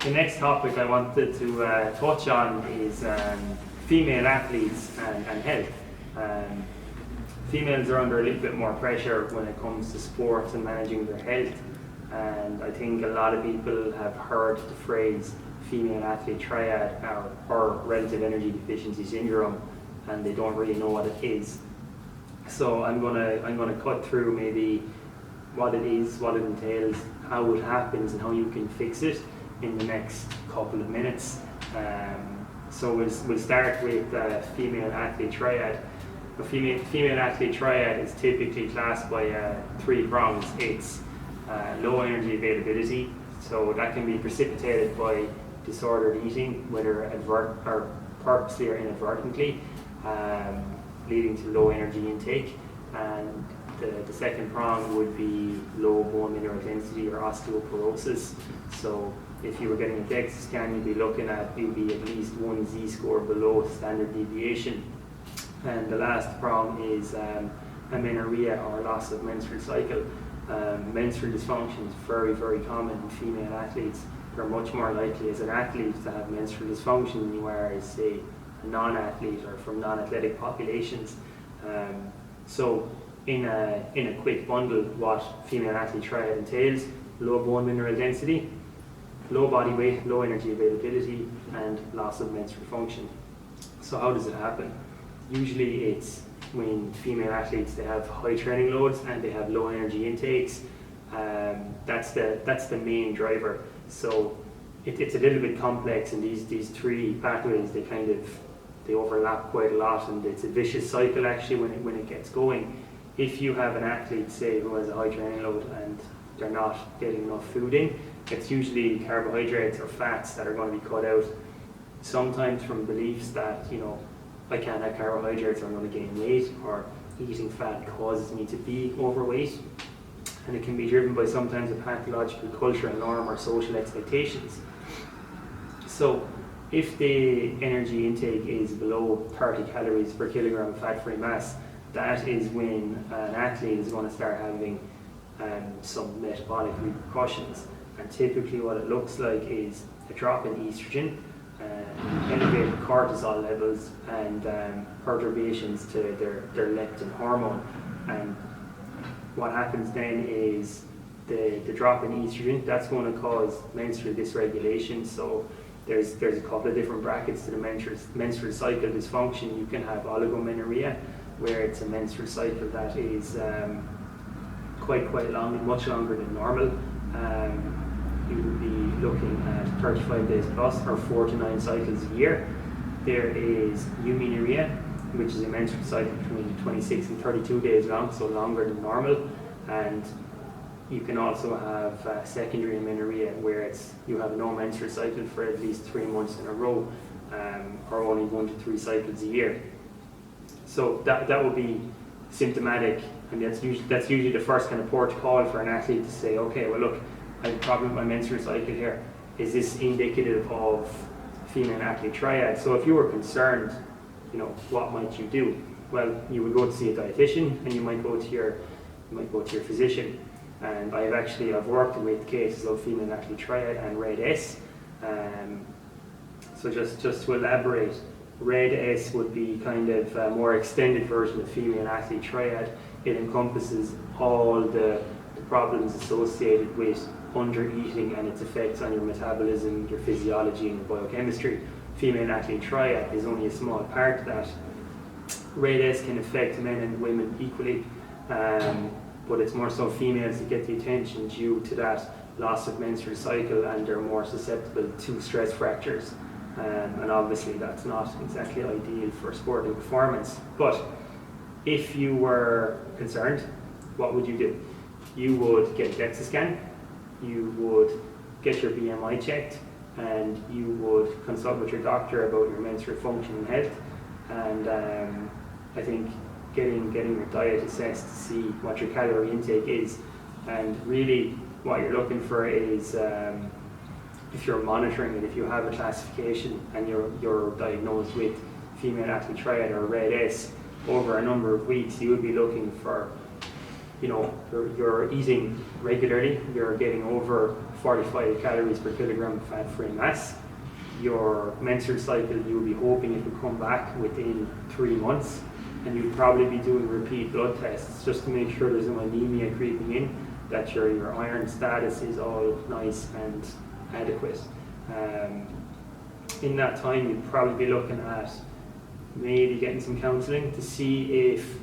the next topic I wanted to touch on is female athletes and health. Females are under a little bit more pressure when it comes to sports and managing their health, and I think a lot of people have heard the phrase female athlete triad or relative energy deficiency syndrome, and they don't really know what it is. So I'm gonna cut through maybe what it is, what it entails, how it happens, and how you can fix it in the next couple of minutes. So we'll start with female athlete triad. A female athlete triad is typically classed by 3 prongs. It's low energy availability, so that can be precipitated by disordered eating, whether purposely or inadvertently, leading to low energy intake. And the second prong would be low bone mineral density or osteoporosis. So if you were getting a DEXA scan, you'd be at least 1 Z-score below standard deviation. And the last prong is amenorrhea or loss of menstrual cycle. Menstrual dysfunction is very, very common in female athletes. You're much more likely as an athlete to have menstrual dysfunction than you are as, say, a non-athlete or from non-athletic populations. So in a quick bundle, what female athlete triad entails: low bone mineral density, low body weight, low energy availability, and loss of menstrual function. So how does it happen? Usually it's when female athletes, they have high training loads and they have low energy intakes. That's the main driver. So it's a little bit complex, and these 3 pathways, they overlap quite a lot, and it's a vicious cycle actually when it gets going. If you have an athlete, say, who has a high training load and they're not getting enough food in, it's usually carbohydrates or fats that are going to be cut out, sometimes from beliefs that, I can't have carbohydrates or I'm going to gain weight, or eating fat causes me to be overweight. And it can be driven by sometimes a pathological cultural norm or social expectations. So if the energy intake is below 30 calories per kilogram of fat-free mass, that is when an athlete is going to start having some metabolic repercussions. And typically what it looks like is a drop in estrogen, elevated cortisol levels, and perturbations to their leptin hormone. And what happens then is the drop in estrogen, that's going to cause menstrual dysregulation. So there's a couple of different brackets to the menstrual cycle dysfunction. You can have oligomenorrhea, where it's a menstrual cycle that is quite long, much longer than normal. You would be looking at 35 days plus, or 4 to 9 cycles a year. There is eumenorrhea, which is a menstrual cycle between 26 and 32 days long, so longer than normal. And you can also have secondary amenorrhea, where you have no menstrual cycle for at least 3 months in a row, or only 1 to 3 cycles a year. So that would be symptomatic, and that's usually the first kind of port of call for an athlete to say, okay, well look, I have a problem with my menstrual cycle here. Is this indicative of female athlete triad? So if you were concerned, what might you do? Well, you would go to see a dietitian, and you might go to your physician. And I've worked with cases of female athlete triad and red S. So just to elaborate, red S would be kind of a more extended version of female athlete triad. It encompasses all the problems associated with under-eating and its effects on your metabolism, your physiology, and your biochemistry. Female athlete triad is only a small part of that. Red S can affect men and women equally, but it's more so females that get the attention due to that loss of menstrual cycle, and they're more susceptible to stress fractures. And obviously that's not exactly ideal for sporting performance. But if you were concerned, what would you do? You would get a DEXA scan, you would get your BMI checked, and you would consult with your doctor about your menstrual function and health. And I think getting your diet assessed to see what your calorie intake is. And really what you're looking for is, if you're monitoring it, if you have a classification and you're diagnosed with female athlete triad or red S over a number of weeks, you would be looking for, you're eating regularly, you're getting over 45 calories per kilogram of fat-free mass. Your menstrual cycle, you'll be hoping it will come back within 3 months, and you'll probably be doing repeat blood tests just to make sure there's no anemia creeping in, that your iron status is all nice and adequate. In that time, you'd probably be looking at maybe getting some counselling to see if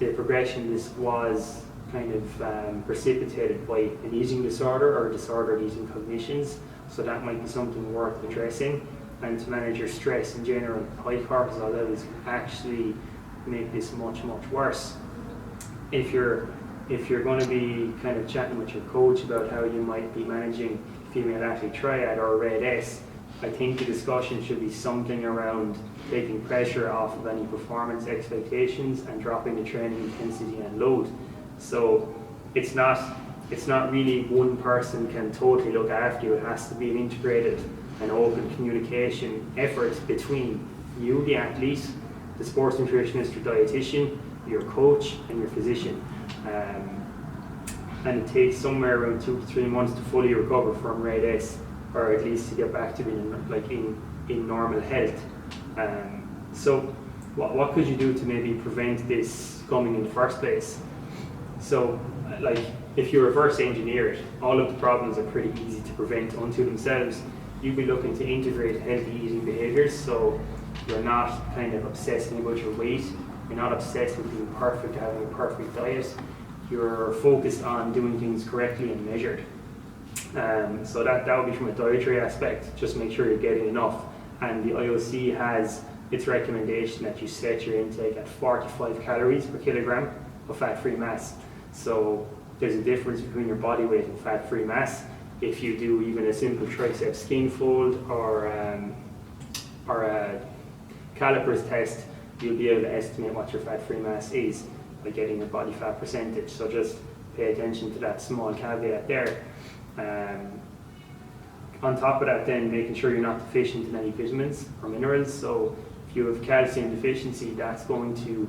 the progression this was kind of precipitated by an eating disorder or disordered eating cognitions. So that might be something worth addressing. And to manage your stress in general, high cortisol levels can actually make this much, much worse. If you're going to be kind of chatting with your coach about how you might be managing female athlete triad or red S, I think the discussion should be something around taking pressure off of any performance expectations and dropping the training intensity and load. So it's not really one person can totally look after you. It has to be an integrated and open communication effort between you, the athlete, the sports nutritionist or dietitian, your coach and your physician. And it takes somewhere around 2 to 3 months to fully recover from red S, or at least to get back to being in normal health. So what could you do to maybe prevent this coming in the first place? So like if you reverse engineer it, all of the problems are pretty easy to prevent unto themselves. You'd be looking to integrate healthy eating behaviors, so you're not kind of obsessing about your weight, you're not obsessed with being perfect, having a perfect diet, you're focused on doing things correctly and measured. So that would be from a dietary aspect, just make sure you're getting enough. And the IOC has its recommendation that you set your intake at 45 calories per kilogram of fat-free mass. So there's a difference between your body weight and fat-free mass. If you do even a simple tricep skin fold or a calipers test, you'll be able to estimate what your fat-free mass is by getting your body fat percentage. So just pay attention to that small caveat there. On top of that, then making sure you're not deficient in any vitamins or minerals. So if you have calcium deficiency, that's going to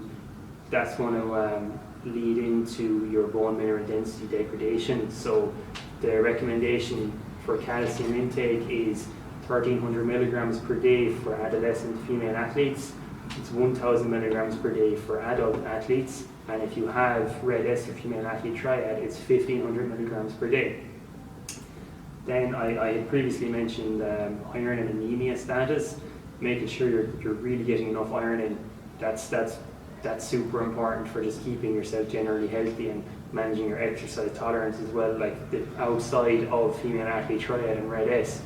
lead into your bone mineral density degradation. So the recommendation for calcium intake is 1300 milligrams per day for adolescent female athletes. It's 1000 milligrams per day for adult athletes. And if you have red S or female athlete triad, it's 1500 milligrams per day. Then I had previously mentioned iron and anemia status, making sure you're really getting enough iron in. That's super important for just keeping yourself generally healthy and managing your exercise tolerance as well, like the outside of female athlete triad and red S.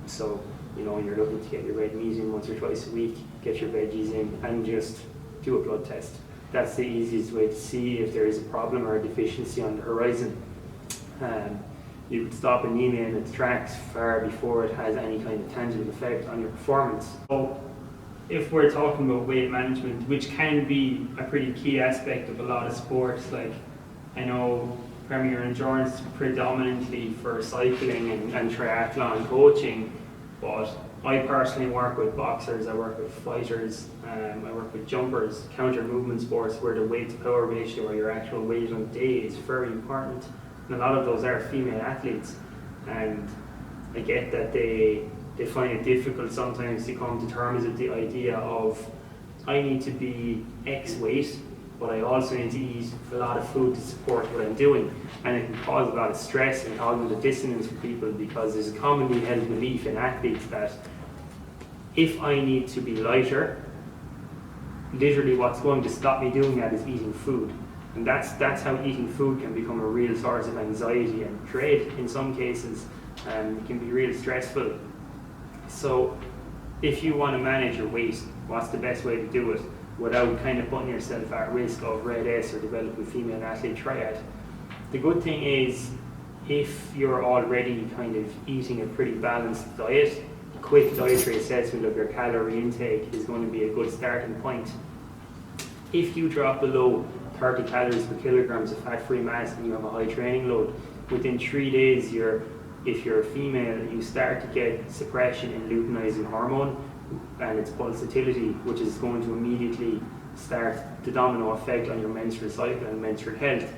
So you're looking to get your red meat in once or twice a week, get your veggies in, and just do a blood test. That's the easiest way to see if there is a problem or a deficiency on the horizon. You could stop anemia in its tracks far before it has any kind of tangible effect on your performance. So if we're talking about weight management, which can be a pretty key aspect of a lot of sports, like I know Premier Endurance predominantly for cycling and triathlon coaching, but I personally work with boxers, I work with fighters, I work with jumpers, counter movement sports where the weight to power ratio or your actual weight on the day is very important. And a lot of those are female athletes, and I get that they find it difficult sometimes to come to terms with the idea of I need to be X weight, but I also need to eat a lot of food to support what I'm doing. And it can cause a lot of stress and cognitive dissonance for people, because there's a commonly held belief in athletes that if I need to be lighter, literally what's going to stop me doing that is eating food. And that's how eating food can become a real source of anxiety and dread in some cases, and it can be real stressful. So if you want to manage your weight, what's the best way to do it without kind of putting yourself at risk of red S or developing female athlete triad? The good thing is, if you're already kind of eating a pretty balanced diet, a quick dietary assessment of your calorie intake is going to be a good starting point. If you drop below 30 calories per kilograms of fat-free mass and you have a high training load, within 3 days, if you're a female, you start to get suppression in luteinizing hormone and its pulsatility, which is going to immediately start the domino effect on your menstrual cycle and menstrual health.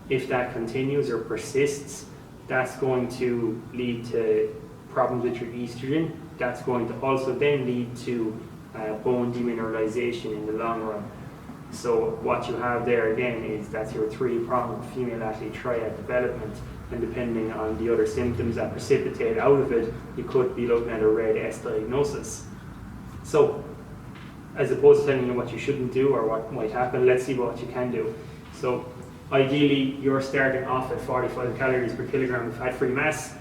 If that continues or persists, That's going to lead to problems with your estrogen. That's going to also then lead to bone demineralization in the long run. So what you have there again is that's your three-pronged female athlete triad development, and depending on the other symptoms that precipitate out of it, you could be looking at a red S diagnosis. So as opposed to telling you what you shouldn't do or what might happen, let's see what you can do. So ideally, you're starting off at 45 calories per kilogram of fat-free mass.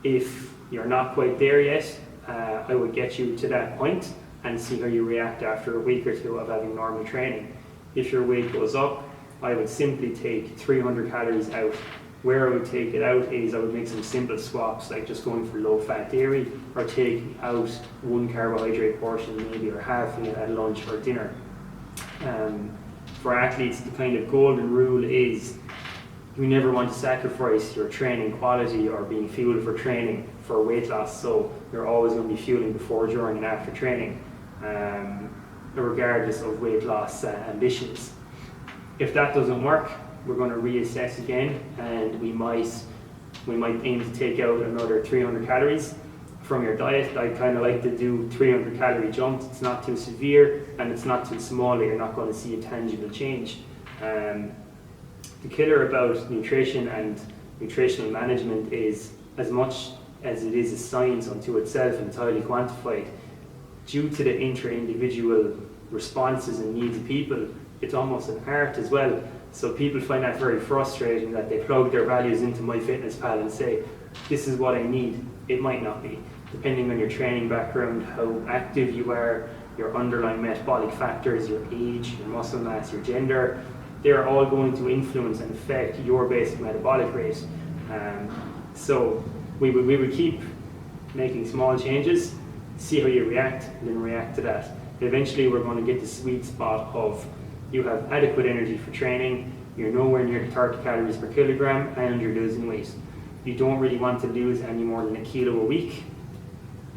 If you're not quite there yet, I would get you to that point and see how you react after a week or two of having normal training. If your weight goes up, I would simply take 300 calories out. Where I would take it out is I would make some simple swaps, like just going for low-fat dairy or taking out one carbohydrate portion maybe, or half it at lunch or dinner. For athletes, the kind of golden rule is you never want to sacrifice your training quality or being fueled for training for weight loss, so you're always going to be fueling before, during and after training, regardless of weight loss ambitions. If that doesn't work, we're going to reassess again, and we might aim to take out another 300 calories from your diet. I kind of like to do 300 calorie jumps. It's not too severe and it's not too small that you're not going to see a tangible change. The killer about nutrition and nutritional management is, as much as it is a science unto itself and entirely quantified, due to the intra-individual responses and needs of people, it's almost an art as well. So people find that very frustrating, that they plug their values into MyFitnessPal and say, this is what I need. It might not be. Depending on your training background, how active you are, your underlying metabolic factors, your age, your muscle mass, your gender, they're all going to influence and affect your basic metabolic rate. So we would keep making small changes, see how you react, and then react to that. Eventually we're going to get the sweet spot of you have adequate energy for training, you're nowhere near the 30 calories per kilogram, and you're losing weight. You don't really want to lose any more than 1 kilo a week.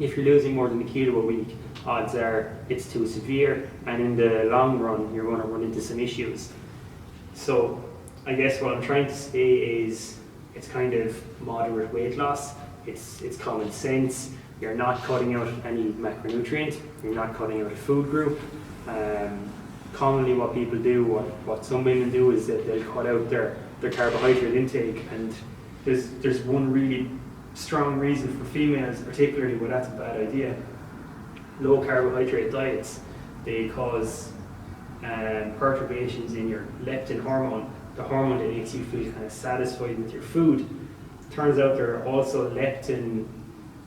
If you're losing more than 1 kilo a week, odds are it's too severe, and in the long run you're going to run into some issues. So I guess what I'm trying to say is it's kind of moderate weight loss, it's common sense, you're not cutting out any macronutrient, you're not cutting out a food group. Commonly what people do, what some women do, is that they'll cut out their carbohydrate intake, and there's one really strong reason for females particularly why that's a bad idea. Low carbohydrate diets, they cause perturbations in your leptin hormone, the hormone that makes you feel kind of satisfied with your food. Turns out there's also leptin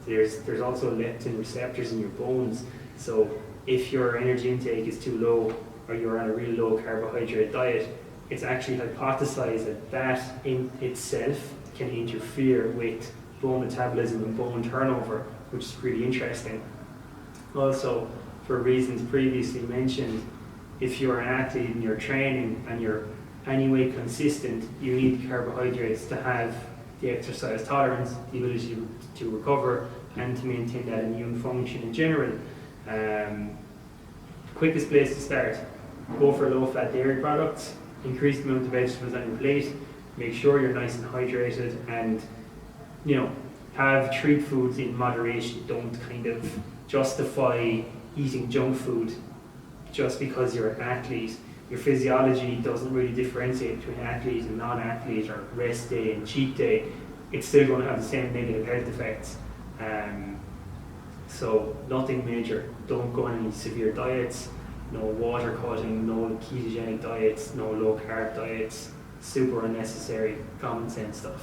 receptors in your bones, so if your energy intake is too low or you're on a really low carbohydrate diet, it's actually hypothesized that in itself can interfere with bone metabolism and bone turnover, which is really interesting. Also, for reasons previously mentioned, if you're an athlete and you're training and you're anyway consistent, you need carbohydrates to have the exercise tolerance, the ability to recover, and to maintain that immune function in general. Quickest place to start, go for low-fat dairy products, increase the amount of vegetables on your plate, make sure you're nice and hydrated, and have treat foods in moderation. Don't kind of justify eating junk food just because you're an athlete. Your physiology doesn't really differentiate between athlete and non-athlete, or rest day and cheat day. It's still going to have the same negative health effects. So nothing major. Don't go on any severe diets, no water cutting, no ketogenic diets, no low carb diets. Super unnecessary, common sense stuff.